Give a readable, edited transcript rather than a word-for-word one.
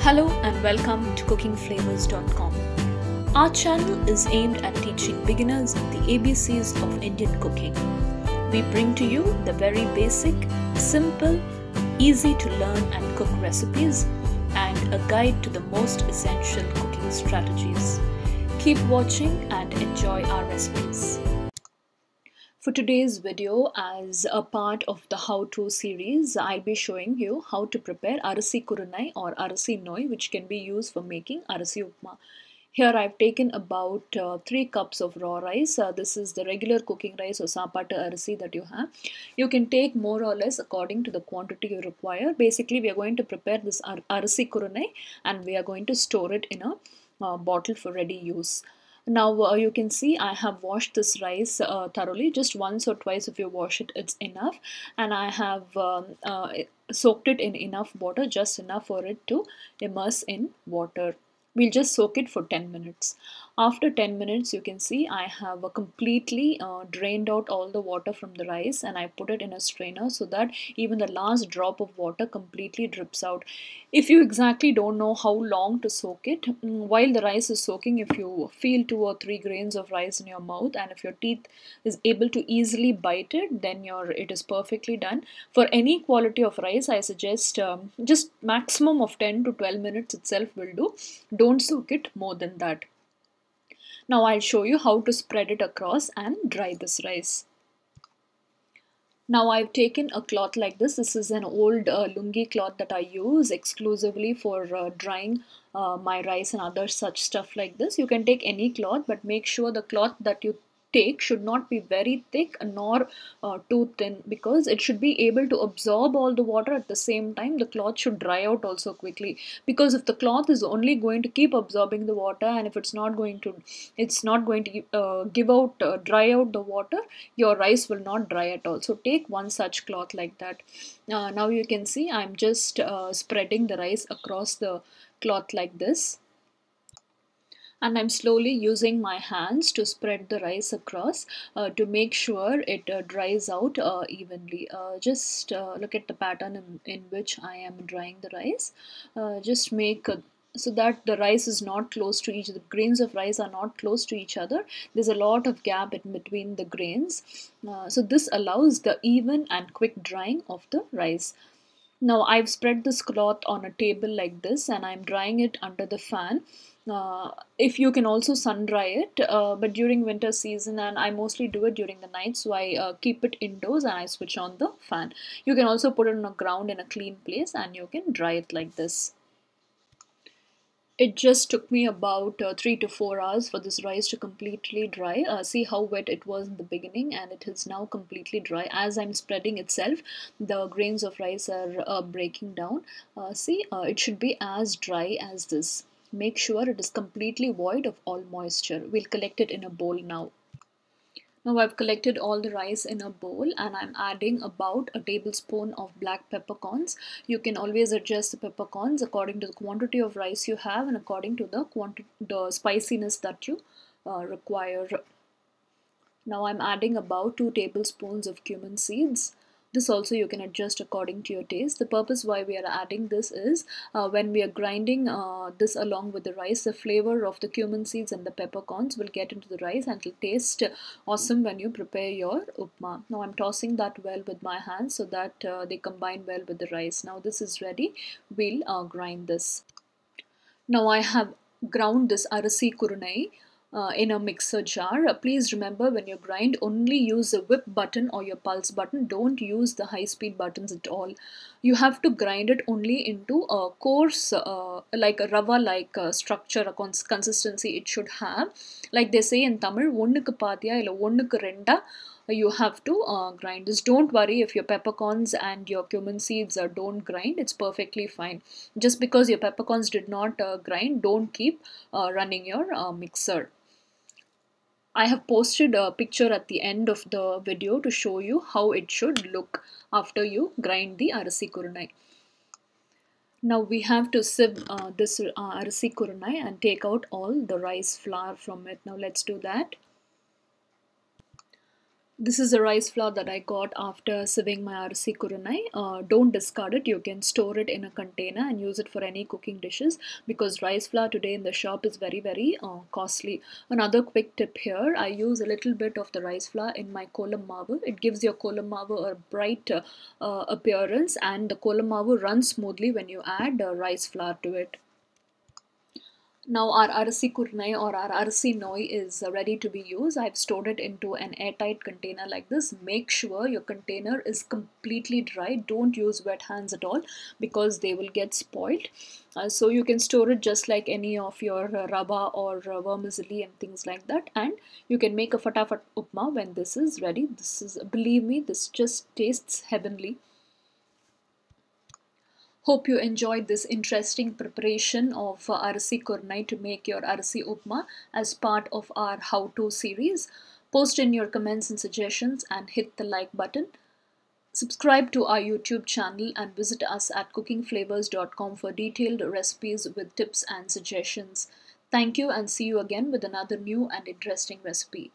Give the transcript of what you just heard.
Hello and welcome to cookingflavors.com. Our channel is aimed at teaching beginners the ABCs of Indian cooking. We bring to you the very basic, simple, easy to learn and cook recipes and a guide to the most essential cooking strategies. Keep watching and enjoy our recipes. For today's video, as a part of the how-to series, I'll be showing you how to prepare Arisi Kurunai or Arisi Noi, which can be used for making Arisi Upma. Here I've taken about 3 cups of raw rice. This is the regular cooking rice or sapata arisi that you have. You can take more or less according to the quantity you require. Basically, we are going to prepare this Arisi Kurunai and we are going to store it in a bottle for ready use. Now you can see I have washed this rice thoroughly. Just once or twice if you wash it, it's enough. And I have soaked it in enough water, just enough for it to immerse in water. We'll just soak it for 10 minutes. After 10 minutes, you can see I have completely drained out all the water from the rice and I put it in a strainer so that even the last drop of water completely drips out. If you exactly don't know how long to soak it, while the rice is soaking, if you feel 2 or 3 grains of rice in your mouth and if your teeth is able to easily bite it, then it is perfectly done. For any quality of rice, I suggest just maximum of 10 to 12 minutes itself will do. Don't soak it more than that. Now I'll show you how to spread it across and dry this rice. Now I've taken a cloth like this. This is an old lungi cloth that I use exclusively for drying my rice and other such stuff like this. You can take any cloth, but make sure the cloth that you take should not be very thick nor too thin, because it should be able to absorb all the water. At the same time, the cloth should dry out also quickly, because if the cloth is only going to keep absorbing the water and if it's not going to dry out the water, your rice will not dry at all. So take one such cloth like that. Now you can see I'm just spreading the rice across the cloth like this. And I'm slowly using my hands to spread the rice across to make sure it dries out evenly. Just look at the pattern in which I am drying the rice. Just make so that the rice is not close to the grains of rice are not close to each other. There's a lot of gap in between the grains. So this allows the even and quick drying of the rice. Now I've spread this cloth on a table like this and I'm drying it under the fan. If you can also sun dry it, but during winter season, and I mostly do it during the night, so I keep it indoors and I switch on the fan. You can also put it on the ground in a clean place and you can dry it like this. It just took me about 3 to 4 hours for this rice to completely dry. See how wet it was in the beginning, and it is now completely dry. As I'm spreading itself, the grains of rice are breaking down. See, it should be as dry as this. Make sure it is completely void of all moisture. We'll collect it in a bowl now. Now I've collected all the rice in a bowl and I'm adding about a tablespoon of black peppercorns. You can always adjust the peppercorns according to the quantity of rice you have and according to the spiciness that you require. Now I'm adding about 2 tablespoons of cumin seeds. This also you can adjust according to your taste. The purpose why we are adding this is when we are grinding this along with the rice, the flavor of the cumin seeds and the peppercorns will get into the rice and it will taste awesome when you prepare your upma. Now I'm tossing that well with my hands so that they combine well with the rice. Now this is ready. We'll grind this. Now I have ground this Arisi Kurunai in a mixer jar. Please remember, when you grind, only use the whip button or your pulse button. Don't use the high speed buttons at all. You have to grind it only into a coarse like a rava like structure, a consistency it should have. Like they say in Tamil, ஒண்ணுக்கு பாதியா இல்ல ஒண்ணுக்கு ரெண்டா you have to grind this. Don't worry if your peppercorns and your cumin seeds don't grind. It's perfectly fine. Just because your peppercorns did not grind, don't keep running your mixer. I have posted a picture at the end of the video to show you how it should look after you grind the Arisi Kurunai. Now we have to sieve this Arisi Kurunai and take out all the rice flour from it. Now let's do that. This is a rice flour that I got after sieving my Arisi Kurunai. Don't discard it. You can store it in a container and use it for any cooking dishes, because rice flour today in the shop is very costly. Another quick tip here, I use a little bit of the rice flour in my kolam mavu. It gives your kolam mavu a bright appearance, and the kolam mavu runs smoothly when you add rice flour to it. Now our Arisi Kurunai or our Arisi Noi is ready to be used. I've stored it into an airtight container like this. Make sure your container is completely dry. Don't use wet hands at all, because they will get spoiled. So you can store it just like any of your rava or vermicelli and things like that. And you can make a fatafat upma when this is ready. This is, believe me, this just tastes heavenly. Hope you enjoyed this interesting preparation of Arisi Kurunai to make your Arisi Upma as part of our how-to series. Post in your comments and suggestions and hit the like button. Subscribe to our YouTube channel and visit us at cookingflavors.com for detailed recipes with tips and suggestions. Thank you, and see you again with another new and interesting recipe.